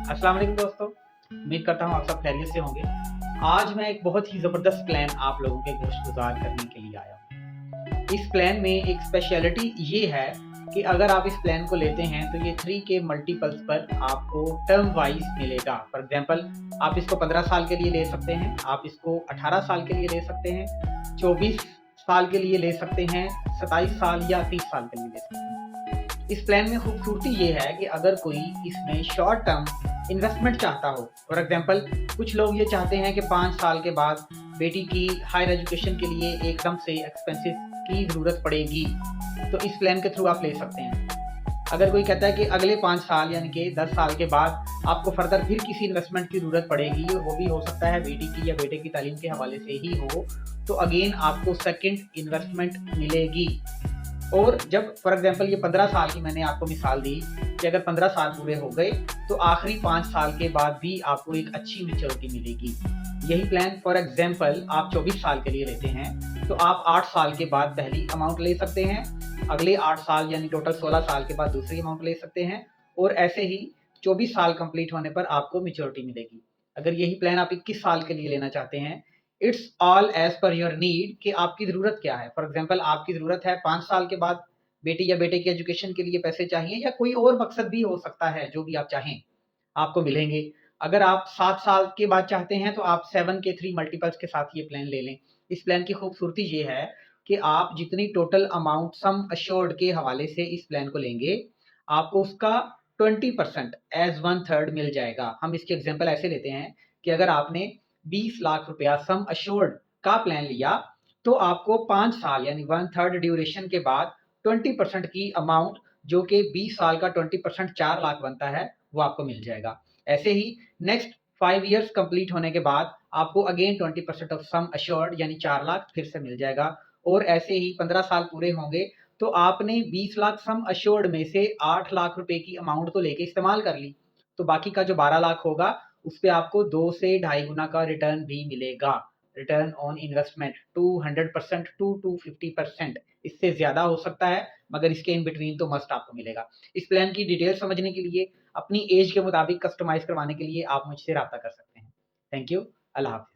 अस्सलाम वालेकुम दोस्तों, उम्मीद करता हूँ आप सब खैरियत से होंगे। आज मैं एक बहुत ही ज़बरदस्त प्लान आप लोगों के गोश्तगुज़ार करने के लिए आया हूँ। इस प्लान में एक स्पेशलिटी ये है कि अगर आप इस प्लान को लेते हैं तो ये 3 के मल्टीपल्स पर आपको टर्म वाइज़ मिलेगा। फॉर एग्ज़ाम्पल आप इसको 15 साल के लिए ले सकते हैं, आप इसको 18 साल के लिए ले सकते हैं, 24 साल के लिए ले सकते हैं, 27 साल या 30 साल के लिए ले सकते हैं। इस प्लान में खूबसूरती ये है कि अगर कोई इसमें शॉर्ट टर्म इन्वेस्टमेंट चाहता हो, फॉर एग्जांपल कुछ लोग ये चाहते हैं कि 5 साल के बाद बेटी की हायर एजुकेशन के लिए एकदम से एक्सपेंसेस की ज़रूरत पड़ेगी, तो इस प्लान के थ्रू आप ले सकते हैं। अगर कोई कहता है कि अगले 5 साल यानी कि 10 साल के बाद आपको फर्दर फिर किसी इन्वेस्टमेंट की ज़रूरत पड़ेगी और वो भी हो सकता है बेटी की या बेटे की तालीम के हवाले से ही हो, तो अगेन आपको सेकंड इन्वेस्टमेंट मिलेगी। और जब फॉर एग्जांपल ये 15 साल की मैंने आपको मिसाल दी कि अगर 15 साल पूरे हो गए तो आखिरी 5 साल के बाद भी आपको एक अच्छी मैच्योरिटी मिलेगी। यही प्लान फॉर एग्जांपल आप 24 साल के लिए लेते हैं तो आप 8 साल के बाद पहली अमाउंट ले सकते हैं, अगले 8 साल यानी टोटल 16 साल के बाद दूसरी अमाउंट ले सकते हैं और ऐसे ही 24 साल कंप्लीट होने पर आपको मैच्योरिटी मिलेगी। अगर यही प्लान आप 21 साल के लिए लेना चाहते हैं, it's all as per your need कि आपकी ज़रूरत क्या है। फॉर एग्जांपल आपकी ज़रूरत है 5 साल के बाद बेटी या बेटे की एजुकेशन के लिए पैसे चाहिए या कोई और मकसद भी हो सकता है, जो भी आप चाहें आपको मिलेंगे। अगर आप 7 साल के बाद चाहते हैं तो आप 7 के 3 मल्टीपल्स के साथ ये प्लान ले लें। इस प्लान की खूबसूरती ये है कि आप जितनी टोटल अमाउंट सम अश्योर्ड के हवाले से इस प्लान को लेंगे, आपको उसका 20% एज़ 1/3 मिल जाएगा। हम इसकी एग्ज़ाम्पल ऐसे लेते हैं कि अगर आपने 20 लाख रुपया सम अश्योर्ड का प्लान लिया, तो आपको 5 साल यानी 1/3 ड्यूरेशन के बाद 20% की अमाउंट जो कि 20 साल का 20% 4 लाख बनता है, वो आपको मिल जाएगा। ऐसे ही नेक्स्ट 5 इयर्स कंप्लीट होने के बाद आपको अगेन 20% ऑफ सम अश्योर्ड यानी 4 लाख फिर से मिल जाएगा और ऐसे ही 15 साल पूरे होंगे तो आपने 20 लाख सम अश्योर्ड में से 8 लाख रुपए की अमाउंट तो लेके इस्तेमाल कर ली, तो बाकी का जो 12 लाख होगा उस पे आपको 2 से ढाई गुना का रिटर्न भी मिलेगा। रिटर्न ऑन इन्वेस्टमेंट 200% टू 250%, इससे ज़्यादा हो सकता है मगर इसके इन बिटवीन तो मस्ट आपको मिलेगा। इस प्लान की डिटेल समझने के लिए, अपनी एज के मुताबिक कस्टमाइज़ करवाने के लिए आप मुझसे राब्ता कर सकते हैं। Thank you. अल्लाह हाफ़िज़।